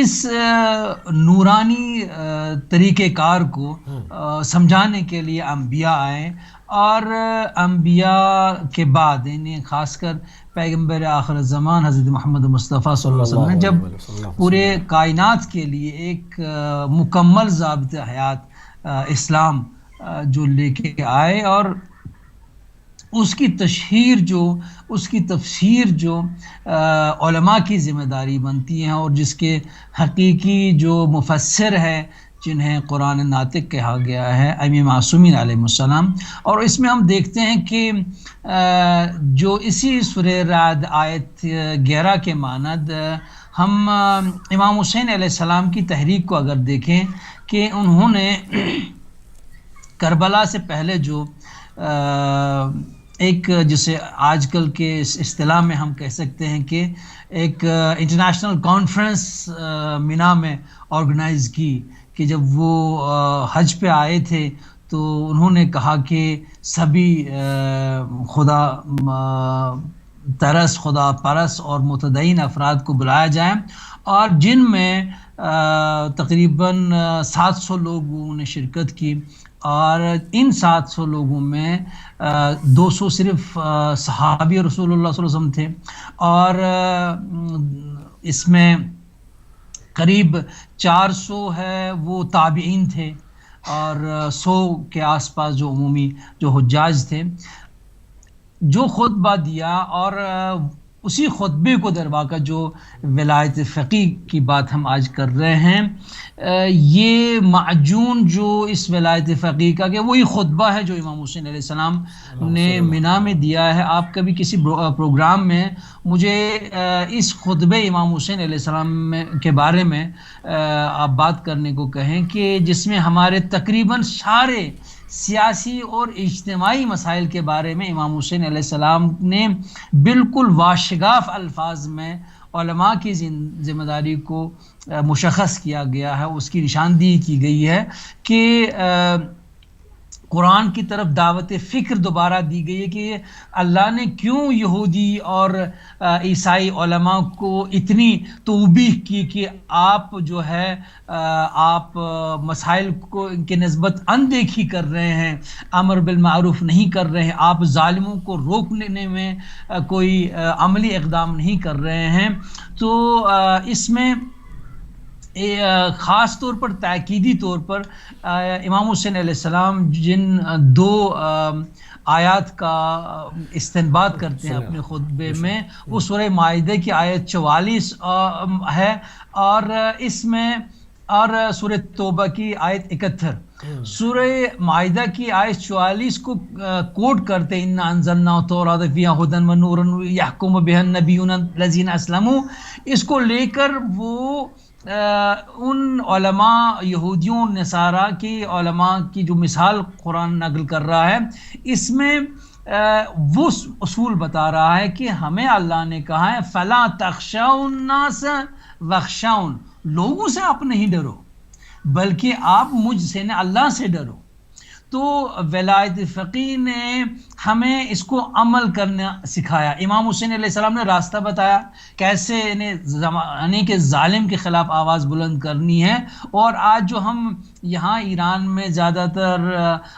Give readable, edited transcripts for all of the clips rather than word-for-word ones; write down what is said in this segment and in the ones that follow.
اس نورانی طریقہ کار کو سمجھانے کے لیے انبیاء آئے، اور انبیاء کے بعد یعنی خاص کر پیغمبر آخر زمان حضرت محمد مصطفیٰ صلی اللہ علیہ وسلم نے جب پورے کائنات کے لیے ایک مکمل ضابطۂ حیات اسلام جو لے کے آئے، اور اس کی تشہیر جو اس کی تفسیر جو علماء کی ذمہ داری بنتی ہے، اور جس کے حقیقی جو مفسر ہے جنہیں قرآن ناطق کہا گیا ہے ائمہ معصومین علیہ السلام. اور اس میں ہم دیکھتے ہیں کہ جو اسی سورہ رعد آیت 11 کے مانند ہم امام حسین علیہ السلام کی تحریک کو اگر دیکھیں کہ انہوں نے کربلا سے پہلے جو ایک جسے آج کل کے اصطلاح میں ہم کہہ سکتے ہیں کہ ایک انٹرنیشنل کانفرنس مینا میں آرگنائز کی، کہ جب وہ حج پہ آئے تھے تو انہوں نے کہا کہ سبھی خدا ترس، خدا پرس اور متدین افراد کو بلایا جائے، اور جن میں تقریباً 700 لوگوں نے شرکت کی، اور ان 700 لوگوں میں 200 صرف صحابی رسول اللہ صلی اللہ علیہ وسلم تھے، اور اس میں قریب 400 ہے وہ تابعین تھے، اور 100 کے آس پاس جو عمومی جو حجاج تھے. جو خطبہ دیا، اور اسی خطبے کو درواقع جو ولایت فقیہ کی بات ہم آج کر رہے ہیں، یہ معجون جو اس ولایت فقیہ کا کہ وہی خطبہ ہے جو امام حسین علیہ السلام نے مینا میں دیا ہے. آپ کبھی کسی پروگرام میں مجھے اس خطبے امام حسین علیہ السلام کے بارے میں آپ بات کرنے کو کہیں کہ جس میں ہمارے تقریباً سارے سیاسی اور اجتماعی مسائل کے بارے میں امام حسین علیہ السلام نے بالکل واشگاف الفاظ میں علماء کی ذمہ داری کو مشخص کیا گیا ہے، اس کی نشاندہی کی گئی ہے کہ قرآن کی طرف دعوت فکر دوبارہ دی گئی ہے کہ اللہ نے کیوں یہودی اور عیسائی علماء کو اتنی توبیخ کی کہ آپ جو ہے آپ مسائل کو کے نسبت اندیکھی کر رہے ہیں، امر بالمعروف نہیں کر رہے ہیں، آپ ظالموں کو روکنے میں کوئی عملی اقدام نہیں کر رہے ہیں. تو اس میں خاص طور پر تاکیدی طور پر امام حسین علیہ السلام جن 2 آیات کا استنباط کرتے ہیں اپنے خطبے میں، وہ سورہ مائدہ کی آیت 44 ہے، اور اس میں اور سورہ توبہ کی آیت 71. سورہ مائدہ کی آیت 44 کو کوٹ کرتے اِنَّا أَنزَلْنَا التَّوْرَاةَ فِيهَا هُدًى وَنُورٌ يَحْكُمُ بِهَا النَّبِيُّونَ الَّذِينَ أَسْلَمُوا، اس کو لے کر وہ ان علماء یہودیوں نصارہ کی علماء کی جو مثال قرآن نقل کر رہا ہے، اس میں وہ اصول بتا رہا ہے کہ ہمیں اللہ نے کہا ہے فَلَا تَخْشَوْا النَّاسَ وَاخْشَوْنِ، لوگوں سے آپ نہیں ڈرو بلکہ آپ مجھ سے اللہ سے ڈرو. تو ولایت فقیہ نے ہمیں اس کو عمل کرنا سکھایا. امام حسین علیہ السلام نے راستہ بتایا کیسے زمانے کے ظالم کے خلاف آواز بلند کرنی ہے. اور آج جو ہم یہاں ایران میں زیادہ تر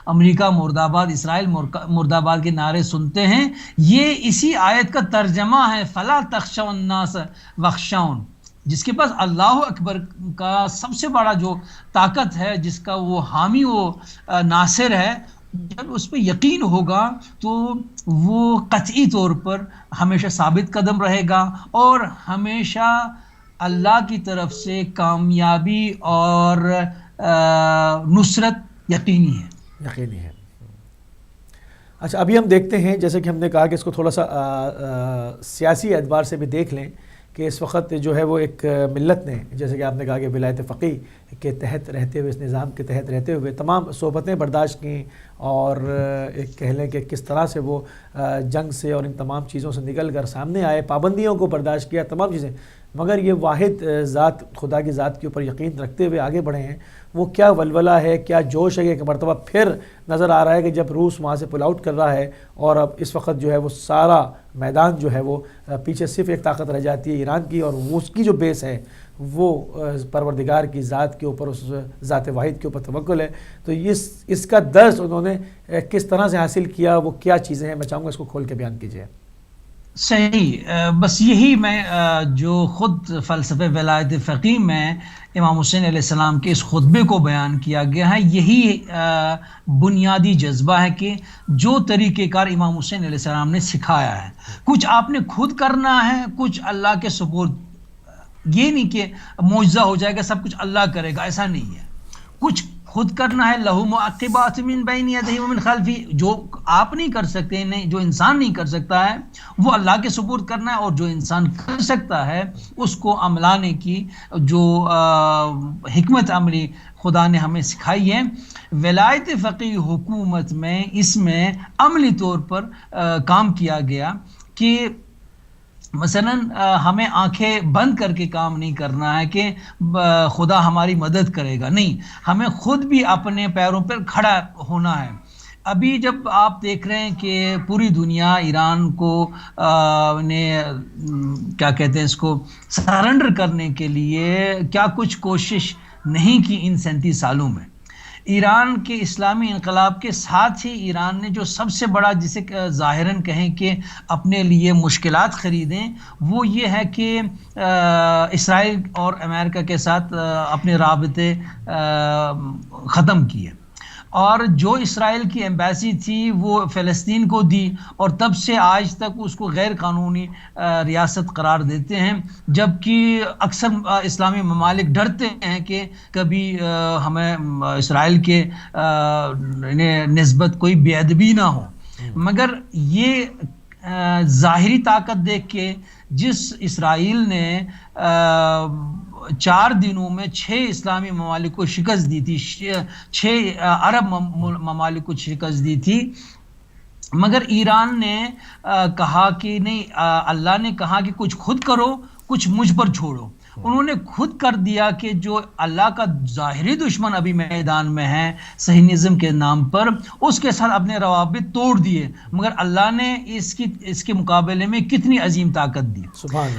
امریکہ مرد آباد، اسرائیل مرد آباد کے نعرے سنتے ہیں، یہ اسی آیت کا ترجمہ ہے فَلَا تَخْشَوْا النَّاسَ وَاخْشَوْنِ، جس کے پاس اللہ اکبر کا سب سے بڑا جو طاقت ہے، جس کا وہ حامی و ناصر ہے، جب اس پہ یقین ہوگا تو وہ قطعی طور پر ہمیشہ ثابت قدم رہے گا، اور ہمیشہ اللہ کی طرف سے کامیابی اور نصرت یقینی ہے. اچھا، ابھی ہم دیکھتے ہیں جیسے کہ ہم نے کہا کہ اس کو تھوڑا سا سیاسی اعتبار سے بھی دیکھ لیں کہ اس وقت جو ہے وہ ایک ملت نے، جیسے کہ آپ نے کہا کہ ولایت فقیہ کے تحت رہتے ہوئے، اس نظام کے تحت رہتے ہوئے تمام صحبتیں برداشت کیں، اور ایک کہہ لیں کہ کس طرح سے وہ جنگ سے اور ان تمام چیزوں سے نکل کر سامنے آئے، پابندیوں کو برداشت کیا، تمام چیزیں. مگر یہ واحد ذات خدا کی ذات کے اوپر یقین رکھتے ہوئے آگے بڑھے ہیں، وہ کیا ولولہ ہے، کیا جوش ہے کہ ایک مرتبہ پھر نظر آ رہا ہے کہ جب روس وہاں سے پل آؤٹ کر رہا ہے اور اب اس وقت جو ہے وہ سارا میدان جو ہے وہ پیچھے صرف ایک طاقت رہ جاتی ہے ایران کی، اور اس کی جو بیس ہے وہ پروردگار کی ذات کے اوپر، اس ذات واحد کے اوپر توکل ہے۔ تو اس کا درس انہوں نے کس طرح سے حاصل کیا، وہ کیا چیزیں ہیں، میں چاہوں گا اس کو کھول کے بیان کیجیے۔ صحیح، بس یہی میں جو خود فلسفہ ولایت فقیہ میں امام حسین علیہ السلام کے اس خطبے کو بیان کیا گیا ہے، یہی بنیادی جذبہ ہے کہ جو طریقہ کار امام حسین علیہ السلام نے سکھایا ہے، کچھ آپ نے خود کرنا ہے، کچھ اللہ کے سپرد۔ یہ نہیں کہ معجزہ ہو جائے گا سب کچھ اللہ کرے گا، ایسا نہیں ہے، کچھ خود کرنا ہے۔ لہو معقبات من بین یدیہ ومن خلفہ، جو آپ نہیں کر سکتے، نہیں جو انسان نہیں کر سکتا ہے وہ اللہ کے سپرد کرنا ہے، اور جو انسان کر سکتا ہے اس کو عملانے کی جو حکمت عملی خدا نے ہمیں سکھائی ہے۔ ولایت فقیہ حکومت میں اس میں عملی طور پر کام کیا گیا کہ مثلا ہمیں آنکھیں بند کر کے کام نہیں کرنا ہے کہ خدا ہماری مدد کرے گا، نہیں، ہمیں خود بھی اپنے پیروں پر کھڑا ہونا ہے۔ ابھی جب آپ دیکھ رہے ہیں کہ پوری دنیا ایران کو کیا کہتے ہیں اس کو سرنڈر کرنے کے لیے کیا کچھ کوشش نہیں کی ان 37 سالوں میں۔ ایران کے اسلامی انقلاب کے ساتھ ہی ایران نے جو سب سے بڑا، جسے ظاہراً کہیں کہ اپنے لیے مشکلات خریدیں، وہ یہ ہے کہ اسرائیل اور امریکہ کے ساتھ اپنے رابطے ختم کیے، اور جو اسرائیل کی ایمبیسی تھی وہ فلسطین کو دی، اور تب سے آج تک اس کو غیر قانونی ریاست قرار دیتے ہیں، جبکہ اکثر اسلامی ممالک ڈرتے ہیں کہ کبھی ہمیں اسرائیل کے نسبت کوئی بے ادبی نہ ہو۔ مگر یہ ظاہری طاقت دیکھ کے جس اسرائیل نے 4 دنوں میں 6 اسلامی ممالک کو شکست دی تھی، 6 عرب ممالک کو شکست دی تھی، مگر ایران نے کہا کہ نہیں، اللہ نے کہا کہ کچھ خود کرو، کچھ مجھ پر چھوڑو۔ انہوں نے خود کر دیا کہ جو اللہ کا ظاہری دشمن ابھی میدان میں ہے صہیونزم کے نام پر، اس کے ساتھ اپنے روابط توڑ دیے، مگر اللہ نے اس کے مقابلے میں کتنی عظیم طاقت دی،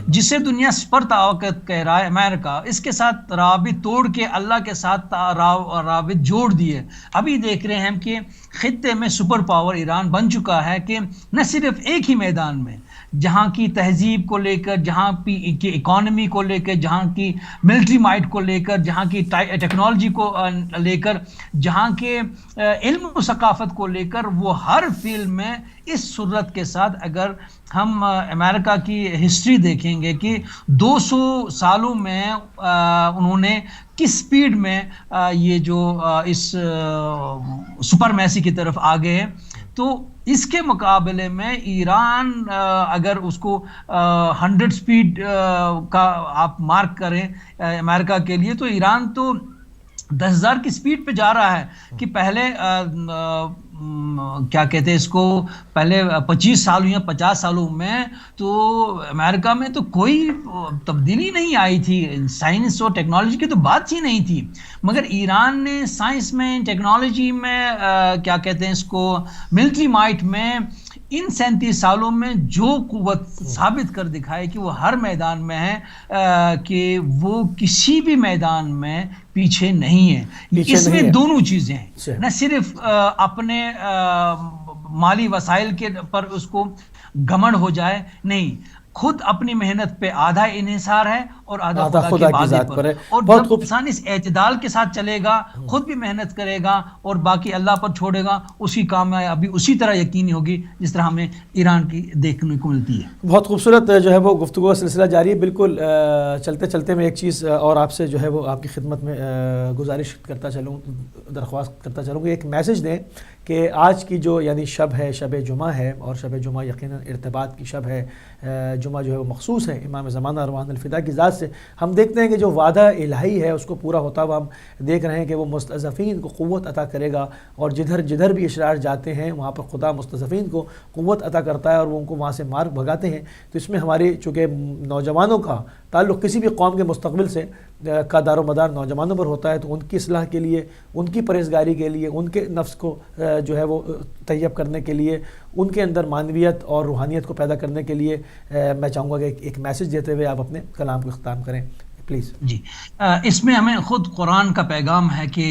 جسے دنیا سپر طاقت کہہ رہا ہے امریکہ، اس کے ساتھ روابط توڑ کے اللہ کے ساتھ روابط جوڑ دیے۔ ابھی دیکھ رہے ہیں کہ خطے میں سپر پاور ایران بن چکا ہے، کہ نہ صرف ایک ہی میدان میں، جہاں کی تہذیب کو لے کر، جہاں کی اکانومی کو لے کر، جہاں کی ملٹری مائٹ کو لے کر، جہاں کی ٹیکنالوجی کو لے کر، جہاں کے علم و ثقافت کو لے کر، وہ ہر فیلڈ میں اس صورت کے ساتھ، اگر ہم امریکہ کی ہسٹری دیکھیں گے کہ 200 سالوں میں انہوں نے کس سپیڈ میں یہ جو اس سپرمیسی کی طرف آگے ہیں، تو اس کے مقابلے میں ایران اگر اس کو 100 سپیڈ کا آپ مارک کریں امریکہ کے لیے، تو ایران تو 10,000 کی سپیڈ پہ جا رہا ہے، کہ پہلے کیا کہتے ہیں اس کو، پہلے 25 سالوں یا 50 سالوں میں تو امریکہ میں تو کوئی تبدیلی نہیں آئی تھی، سائنس اور ٹیکنالوجی کی تو بات ہی نہیں تھی، مگر ایران نے سائنس میں، ٹیکنالوجی میں، کیا کہتے ہیں اس کو، ملٹری مائٹ میں، ان 37 سالوں میں جو قوت ثابت کر دکھائے کہ وہ ہر میدان میں ہے، کہ وہ کسی بھی میدان میں پیچھے نہیں ہے۔ اس میں دونوں چیزیں ہیں، نہ صرف اپنے مالی وسائل کے پر اس کو گھمنڈ ہو جائے، نہیں، خود اپنی محنت پہ آدھا انحصار ہے اور آدھا خدا کی ذات پر ہے، اور جب انسان اس اعتدال کے ساتھ چلے گا، خود بھی محنت کرے گا اور باقی اللہ پر چھوڑے گا، اس کی کامیابی اسی طرح یقینی ہوگی جس طرح ہمیں ایران کی دیکھنے کو ملتی ہے۔ بہت خوبصورت جو ہے وہ گفتگو کا سلسلہ جاری ہے۔ بالکل چلتے چلتے میں ایک چیز اور آپ سے جو ہے وہ آپ کی خدمت میں گزارش کرتا چلوں، درخواست کرتا چلوں کہ ایک میسج دیں کہ آج کی جو یعنی شب ہے، شب جمعہ ہے، اور شب جمعہ یقیناً ارتباط کی شب ہے، جمعہ جو ہے وہ مخصوص ہے امام زمانہ روحان الفدا کی ذات سے۔ ہم دیکھتے ہیں کہ جو وعدہ الہی ہے اس کو پورا ہوتا ہوا ہم دیکھ رہے ہیں کہ وہ مستضعفین کو قوت عطا کرے گا، اور جدھر بھی اشرار جاتے ہیں وہاں پر خدا مستضعفین کو قوت عطا کرتا ہے اور وہ ان کو وہاں سے مار بھگاتے ہیں۔ تو اس میں ہماری چونکہ نوجوانوں کا تعلق کسی بھی قوم کے مستقبل سے کا دار و مدار نوجوانوں پر ہوتا ہے، تو ان کی اصلاح کے لیے، ان کی پرہیزگاری کے لیے، ان کے نفس کو جو ہے وہ طیب کرنے کے لیے، ان کے اندر معنویت اور روحانیت کو پیدا کرنے کے لیے میں چاہوں گا کہ ایک میسج دیتے ہوئے آپ اپنے کلام کو اختتام کریں پلیز. جی، اس میں ہمیں خود قرآن کا پیغام ہے کہ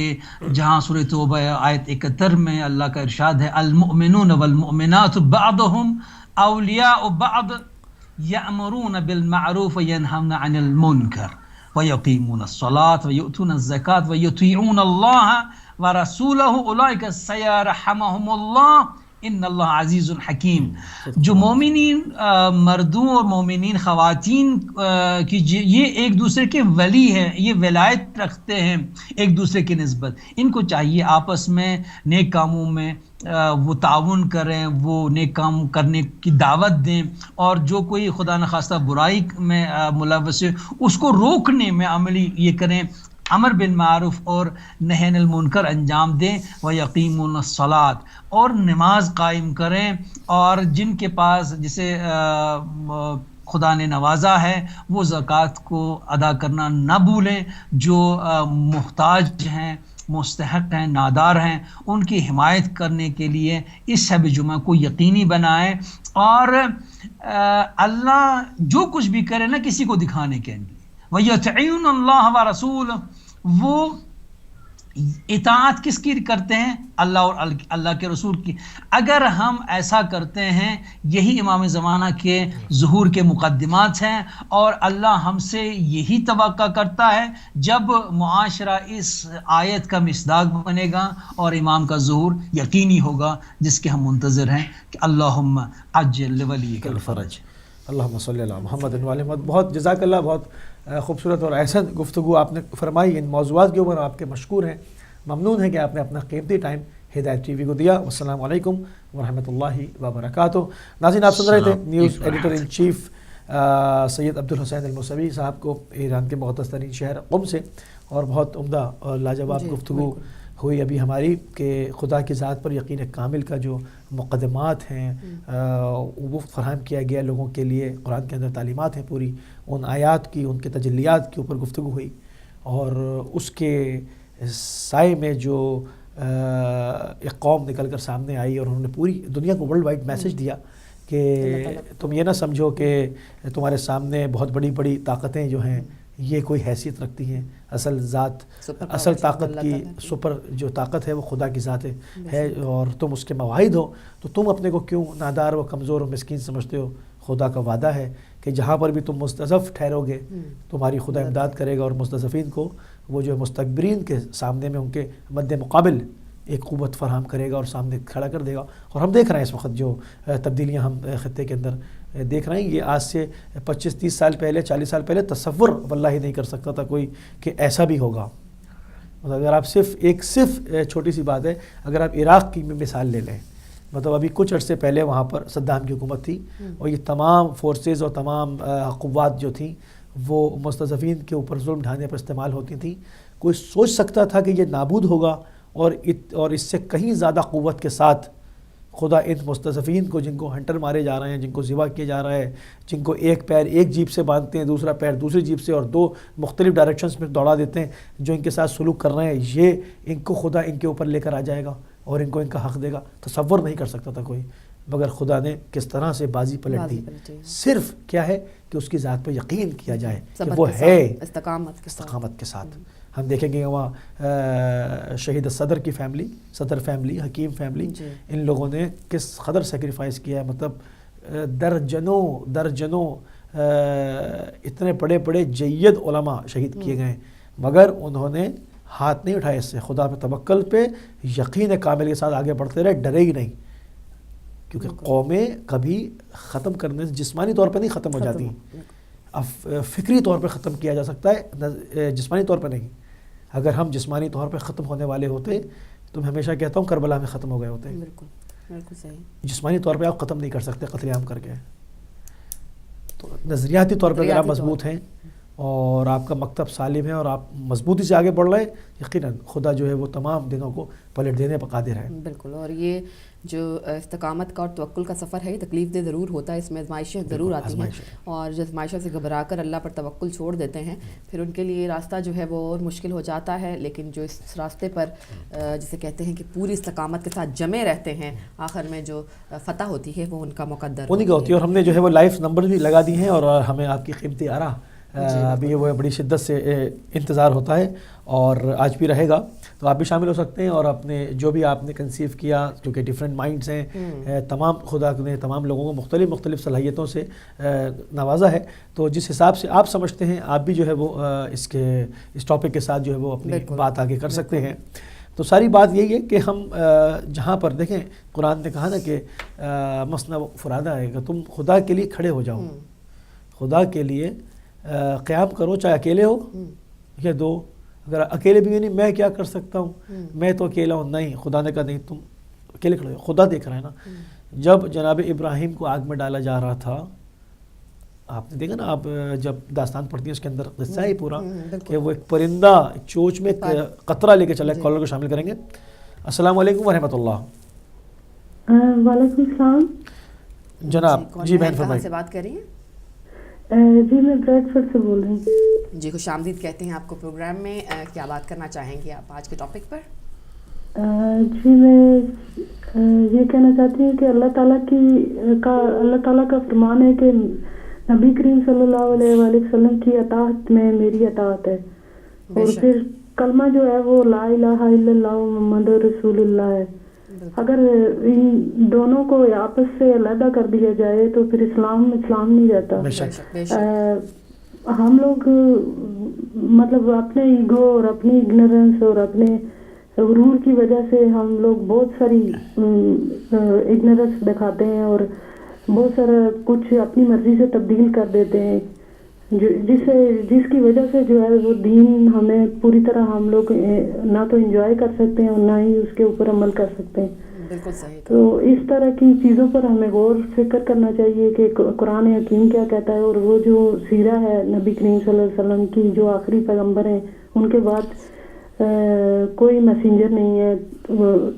جہاں سورہ توبہ آیت 71 میں اللہ کا ارشاد ہے المؤمنون والمؤمنات بعضهم اولیاء بعض یأمرون بالمعروف وینہون عن المنکر ویقیمون الصلاة ویؤتون الزکاة ویطیعون اللہ ورسولہ اولئک سیرحمہم اللہ ان اللہ عزیز الحکیم. جو مومنین مردوں اور مومنین خواتین کی یہ ایک دوسرے کے ولی ہیں، یہ ولایت رکھتے ہیں ایک دوسرے کی نسبت. ان کو چاہیے آپس میں نیک کاموں میں وہ تعاون کریں، وہ نیک کام کرنے کی دعوت دیں، اور جو کوئی خدا نخواستہ برائی میں ملوث ہے اس کو روکنے میں عملی یہ کریں، امر بالمعروف اور نہی عن المنکر انجام دیں. وَيَقِيمُونَ الصَّلَاةَ اور نماز قائم کریں. اور جن کے پاس جسے خدا نے نوازا ہے وہ زکوٰۃ کو ادا کرنا نہ بھولیں. جو محتاج ہیں، مستحق ہیں، نادار ہیں، ان کی حمایت کرنے کے لیے اس شب جمعہ کو یقینی بنائیں. اور اللہ جو کچھ بھی کرے نا کسی کو دکھانے کے لیے، وَيَطِيعُونَ اللَّهَ وَرَسُولَهُ وہ اطاعت کس کی کرتے ہیں؟ اللہ اور اللہ کے رسول کی. اگر ہم ایسا کرتے ہیں، یہی امام زمانہ کے ظہور کے مقدمات ہیں، اور اللہ ہم سے یہی توقع کرتا ہے. جب معاشرہ اس آیت کا مصداق بنے گا اور امام کا ظہور یقینی ہوگا، جس کے ہم منتظر ہیں کہ اللہم عجل لولیک الفرج. اللہم صلی اللہ محمد و علی محمد. بہت جزاک اللہ، بہت خوبصورت اور احسن گفتگو آپ نے فرمائی ان موضوعات کے اوپر. آپ کے مشکور ہیں، ممنون ہیں کہ آپ نے اپنا قیمتی ٹائم ہدایت ٹی وی کو دیا. والسلام علیکم ورحمۃ اللہ وبرکاتہ. ناظرین، آپ سن رہے تھے نیوز ایڈیٹر ان چیف سید عبدالحسین الموسوی صاحب کو ایران کے مقدس ترین شہر قم سے، اور بہت عمدہ اور لاجواب گفتگو ہوئی ابھی ہماری کہ خدا کی ذات پر یقین کامل کا جو مقدمات ہیں وہ فراہم کیا گیا لوگوں کے لیے. قرآن کے اندر تعلیمات ہیں پوری، ان آیات کی، ان کے تجلیات کے اوپر گفتگو ہوئی، اور اس کے سائے میں جو ایک قوم نکل کر سامنے آئی، اور انہوں نے پوری دنیا کو ورلڈ وائڈ میسج دیا کہ تم یہ نہ سمجھو کہ تمہارے سامنے بہت بڑی بڑی طاقتیں جو ہیں یہ کوئی حیثیت رکھتی ہیں. اصل ذات، اصل طاقت کی سپر جو طاقت ہے وہ خدا کی ذات ہے، اور تم اس کے مواحد ہو، تو تم اپنے کو کیوں نادار و کمزور و مسکین سمجھتے ہو؟ خدا کا وعدہ ہے کہ جہاں پر بھی تم مستضعف ٹھہرو گے تمہاری خدا امداد کرے گا، اور مستضعفین کو وہ جو مستکبرین کے سامنے میں ان کے مد مقابل ایک قوت فراہم کرے گا اور سامنے کھڑا کر دے گا. اور ہم دیکھ رہے ہیں اس وقت جو تبدیلیاں ہم خطے کے اندر دیکھ رہے ہیں، یہ آج سے 25-30 سال پہلے، 40 سال پہلے تصور واللہ ہی نہیں کر سکتا تھا کوئی کہ ایسا بھی ہوگا. اگر آپ صرف چھوٹی سی بات ہے، اگر آپ عراق کی مثال لے لیں، مطلب ابھی کچھ عرصے پہلے وہاں پر صدام کی حکومت تھی، اور یہ تمام فورسز اور تمام قوات جو تھیں وہ مستضعفین کے اوپر ظلم ڈھانے پر استعمال ہوتی تھیں. کوئی سوچ سکتا تھا کہ یہ نابود ہوگا، اور اس سے کہیں زیادہ قوت کے ساتھ خدا ان مستضعفین کو، جن کو ہنٹر مارے جا رہے ہیں، جن کو ذبح کیا جا رہا ہے، جن کو ایک پیر ایک جیب سے باندھتے ہیں، دوسرا پیر دوسری جیب سے، اور 2 مختلف ڈائریکشنز میں دوڑا دیتے ہیں، جو ان کے ساتھ سلوک کر رہے ہیں، یہ ان کو خدا ان کے اوپر لے کر آ جائے گا اور ان کو ان کا حق دے گا. تصور نہیں کر سکتا تھا کوئی، مگر خدا نے کس طرح سے بازی پلٹ دی. صرف کیا ہے کہ اس کی ذات پر یقین کیا جائے کہ وہ ہے، استقامت کے ساتھ. ہم دیکھیں گے وہاں شہید صدر کی فیملی، صدر فیملی، حکیم فیملی، ان لوگوں نے کس قدر سیکریفائز کیا ہے. مطلب درجنوں اتنے بڑے بڑے جید علماء شہید کیے گئے، مگر انہوں نے ہاتھ نہیں اٹھائے. اس سے خدا پہ توکل پہ یقین کامل کے ساتھ آگے بڑھتے رہے، ڈرے ہی نہیں. کیونکہ قومیں کبھی ختم کرنے سے جسمانی طور پہ نہیں ختم ہو جاتی، اب فکری طور پہ ختم کیا جا سکتا ہے، جسمانی طور پہ نہیں. اگر ہم جسمانی طور پہ ختم ہونے والے ہوتے تو میں ہمیشہ کہتا ہوں کربلا میں ختم ہو گئے ہوتے. بالکل صحیح. جسمانی طور پہ آپ ختم نہیں کر سکتے قتل عام کر کے. تو نظریاتی طور پہ اگر آپ مضبوط ہیں اور آپ کا مکتب سالم ہے اور آپ مضبوطی سے آگے بڑھ رہے ہیں، یقیناً خدا جو ہے وہ تمام دنوں کو پلٹ دینے پر قادر ہے. بالکل. اور یہ جو استقامت کا اور توکل کا سفر ہے یہ تکلیف دہ ضرور ہوتا ہے، اس میں آزمائشیں ضرور آتی ہیں، اور جو آزمائشوں سے گھبرا کر اللہ پر توکل چھوڑ دیتے ہیں پھر ان کے لیے راستہ جو ہے وہ اور مشکل ہو جاتا ہے، لیکن جو اس راستے پر جسے کہتے ہیں کہ پوری استقامت کے ساتھ جمے رہتے ہیں، آخر میں جو فتح ہوتی ہے وہ ان کا مقدر انہیں کا ہوتی ہے۔ اور ہم نے جو ہے وہ لائف نمبر بھی لگا دی ہیں، اور ہمیں آپ کی قیمتی آراء ابھی وہ بڑی شدت سے انتظار ہوتا ہے اور آج بھی رہے گا، تو آپ بھی شامل ہو سکتے ہیں اور اپنے جو بھی آپ نے کنسیو کیا، کیونکہ ڈیفرنٹ مائنڈس ہیں، تمام خدا نے تمام لوگوں کو مختلف صلاحیتوں سے نوازا ہے، تو جس حساب سے آپ سمجھتے ہیں آپ بھی جو ہے وہ اس ٹاپک کے ساتھ جو ہے وہ اپنی بات آگے کر سکتے ہیں۔ تو ساری بات یہی ہے کہ ہم جہاں پر دیکھیں قرآن نے کہا نا کہ مثنی و فرادہ ہے کہ تم خدا کے لیے کھڑے ہو جاؤ، خدا کے لیے قیام کرو، چاہے اکیلے ہو یا دو، اگر اکیلے بھی نہیں میں کیا کر سکتا ہوں، میں تو اکیلا ہوں، نہیں، خدا نے کہا نہیں تم اکیلے کھڑے ہو، خدا دیکھ رہا ہے نا۔ جب جناب ابراہیم کو آگ میں ڈالا جا رہا تھا، آپ نے دیکھا نا، آپ جب داستان پڑھتی ہیں اس کے اندر قصہ ہے پورا کہ وہ ایک پرندہ چوچ میں قطرہ لے کے چلا، کالر کو شامل کریں گے۔ السلام علیکم ورحمۃ اللہ۔ وعلیکم السلام جناب جی بہن فرمائیے۔ سے بات کر رہی ہیں؟ جی میں بریڈ فورڈ سے بول رہی ہوں۔ جی خوش آمدید کہتے ہیں آپ کو پروگرام میں، کیا بات کرنا چاہیں گے آپ آج کے ٹاپک پر؟ جی میں یہ کہنا چاہتی ہوں کہ اللہ تعالیٰ کا فرمان ہے کہ نبی کریم صلی اللہ علیہ وآلہ وسلم کی اطاعت میں میری اطاعت ہے، اور پھر کلمہ جو ہے وہ لا الہ الا اللہ محمد رسول اللہ ہے۔ اگر ان دونوں کو آپس سے علیحدہ کر دیا جائے تو پھر اسلام نہیں رہتا۔ ہم لوگ مطلب اپنے ایگو اور اپنی اگنورنس اور اپنے غرور کی وجہ سے ہم لوگ بہت ساری اگنورنس دکھاتے ہیں اور بہت سارا کچھ اپنی مرضی سے تبدیل کر دیتے ہیں، جس کی وجہ سے جو ہے وہ دین ہمیں پوری طرح ہم لوگ نہ تو انجوائے کر سکتے ہیں اور نہ ہی اس کے اوپر عمل کر سکتے ہیں۔ بالکل صحیح۔ تو اس طرح کی چیزوں پر ہمیں غور فکر کرنا چاہیے کہ قرآن حکیم کیا کہتا ہے، اور وہ جو سیرہ ہے نبی کریم صلی اللہ علیہ وسلم کی، جو آخری پیغمبر ہیں، ان کے بعد کوئی میسنجر نہیں ہے،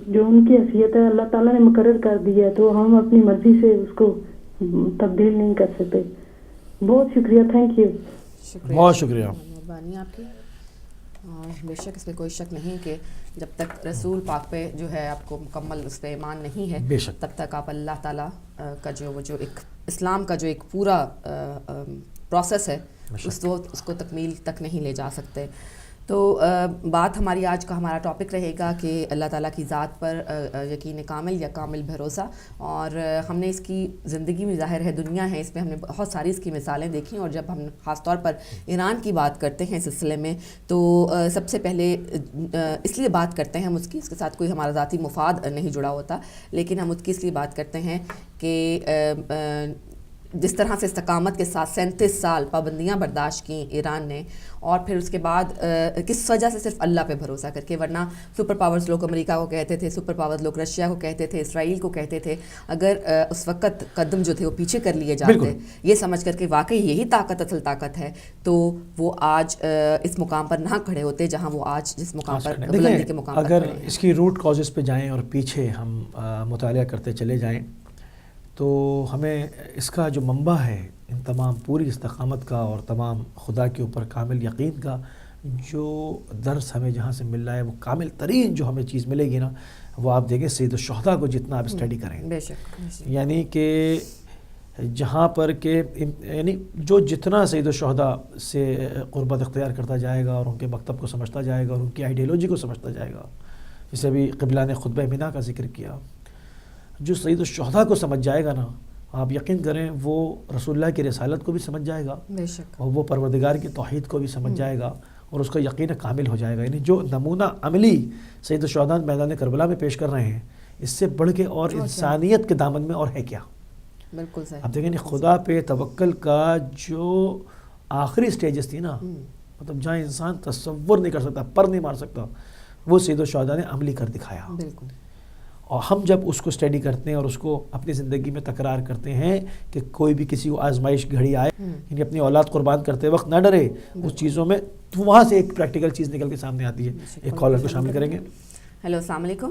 جو ان کی حیثیت ہے اللہ تعالیٰ نے مقرر کر دی ہے، تو ہم اپنی مرضی سے اس کو تبدیل نہیں کر سکتے۔ بہت شکریہ، تھینک یو۔ بہت شکریہ، مہربانی آپ کی۔ اور بے شک اس میں کوئی شک نہیں کہ جب تک رسول پاک پہ جو ہے آپ کو مکمل اس پہ ایمان نہیں ہے، بے شک، تب تک آپ اللہ تعالیٰ کا جو ایک اسلام کا جو ایک پورا پروسیس ہے اس کو تکمیل تک نہیں لے جا سکتے۔ تو بات ہماری آج کا ہمارا ٹاپک رہے گا کہ اللہ تعالیٰ کی ذات پر یقین کامل یا کامل بھروسہ، اور ہم نے اس کی زندگی میں ظاہر ہے دنیا ہے، اس میں ہم نے بہت ساری اس کی مثالیں دیکھیں، اور جب ہم خاص طور پر ایران کی بات کرتے ہیں سلسلے میں تو سب سے پہلے اس لیے بات کرتے ہیں ہم اس کے ساتھ کوئی ہمارا ذاتی مفاد نہیں جڑا ہوتا، لیکن ہم اس کی اس لیے بات کرتے ہیں کہ جس طرح سے استقامت کے ساتھ 37 سال پابندیاں برداشت کیں ایران نے، اور پھر اس کے بعد کس وجہ سے؟ صرف اللہ پہ بھروسہ کر کے، ورنہ سپر پاورز لوگ امریکہ کو کہتے تھے، سپر پاورز لوگ رشیا کو کہتے تھے، اسرائیل کو کہتے تھے، اگر اس وقت قدم جو تھے وہ پیچھے کر لیے جاتے یہ سمجھ کر کہ واقعی یہی طاقت اصل طاقت ہے، تو وہ آج اس مقام پر نہ کھڑے ہوتے جہاں وہ آج جس مقام پر بلندی کے مقام پر اگر کھڑے ہیں۔ اس کی روٹ کازز پہ جائیں اور پیچھے ہم مطالعہ کرتے چلے جائیں تو ہمیں اس کا جو منبع ہے ان تمام پوری استقامت کا اور تمام خدا کے اوپر کامل یقین کا جو درس ہمیں جہاں سے مل رہا ہے، وہ کامل ترین جو ہمیں چیز ملے گی نا، وہ آپ دیکھیں سید الشہداء کو جتنا آپ اسٹڈی کریں، بے شک، یعنی کہ جہاں پر کہ یعنی جو جتنا سید الشہداء سے قربت اختیار کرتا جائے گا اور ان کے مکتب کو سمجھتا جائے گا اور ان کی آئیڈیالوجی کو سمجھتا جائے گا، جسے ابھی قبلہ نے خطبہ مینا کا ذکر کیا، جو سید الشہداء کو سمجھ جائے گا نا، آپ یقین کریں وہ رسول اللہ کی رسالت کو بھی سمجھ جائے گا، بے شک، اور وہ پروردگار کی توحید کو بھی سمجھ جائے گا، اور اس کا یقین کامل ہو جائے گا۔ یعنی جو نمونہ عملی سید الشہداء میدان کربلا میں پیش کر رہے ہیں، اس سے بڑھ کے اور انسانیت کے دامن میں اور ہے کیا؟ بالکل صحیح۔ آپ دیکھیں خدا پہ توکل کا جو آخری سٹیجز تھی نا، مطلب جہاں انسان تصور نہیں کر سکتا، پر نہیں مار سکتا، وہ سید الشہداء نے عملی کر دکھایا۔ بالکل۔ اور ہم جب اس کو اسٹڈی کرتے ہیں اور اس کو اپنی زندگی میں تکرار کرتے ہیں کہ کوئی بھی کسی کو آزمائش گھڑی آئے، یعنی اپنی اولاد قربان کرتے وقت نہ ڈرے اس چیزوں میں، تو وہاں سے ایک پریکٹیکل چیز نکل کے سامنے آتی ہے۔ ایک کالر کو شامل کریں گے۔ ہیلو، السلام علیکم۔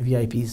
VIPs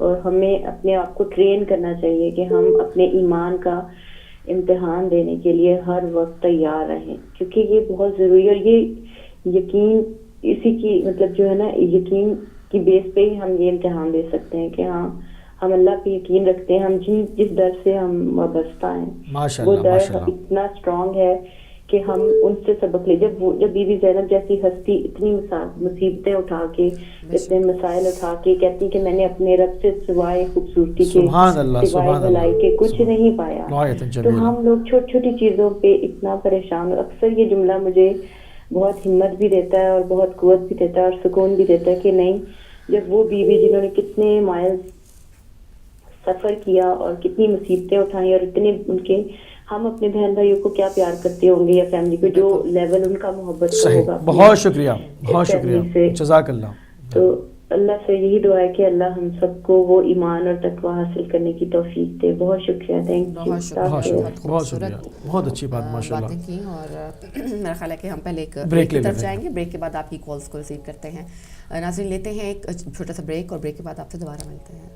اور ہمیں اپنے آپ کو ٹرین کرنا چاہیے کہ ہم اپنے ایمان کا امتحان دینے کے لیے ہر وقت تیار رہیں، کیونکہ یہ بہت ضروری ہے، اور یہ یقین اسی کی مطلب جو ہے نا، یقین کی بیس پہ ہی ہم یہ امتحان دے سکتے ہیں کہ ہاں ہم اللہ پہ یقین رکھتے ہیں، ہم جس در سے ہم وابستہ ہیں وہ در اتنا اسٹرانگ ہے کہ ہم ان سے سبق لے. جب بی بی زینب جیسی ہستی اتنی مصیبتیں اٹھا کے، اتنے مسائل اٹھا کے کہتی کہ میں نے اپنے رب سے سوائے خوبصورتی کے، سوائے بھلائی کے کچھ نہیں پایا، تو ہم لوگ چھوٹی چھوٹی چیزوں پہ اتنا پریشان. اکثر یہ جملہ مجھے بہت ہمت بھی دیتا ہے اور بہت قوت بھی دیتا ہے اور سکون بھی دیتا ہے کہ نہیں، جب وہ بیوی جنہوں نے کتنے مائل سفر کیا اور کتنی مصیبتیں اٹھائیں اور اتنے ان کے، ہم اپنے بہن بھائیوں کو کیا پیار کرتے ہوں گے یا فیملی کو، جو لیول ان کا محبت کا ہوگا. بہت شکریہ، بہت شکریہ، جزاک اللہ. تو اللہ سے یہی دعا ہے کہ اللہ ہم سب کو وہ ایمان اور تقوی حاصل کرنے کی توفیق دے. بہت شکریہ، تھینک یو. بہت شکریہ، بہت اچھی بات ماشاء اللہ کی. اور میرا خیال ہے کہ ہم پہلے ایک بریک کی طرف جائیں گے، بریک کے بعد آپ کی کالز کو ریسیو کرتے ہیں. ناظرین لیتے ہیں ایک چھوٹا سا بریک، اور بریک کے بعد آپ سے دوبارہ ملتے ہیں.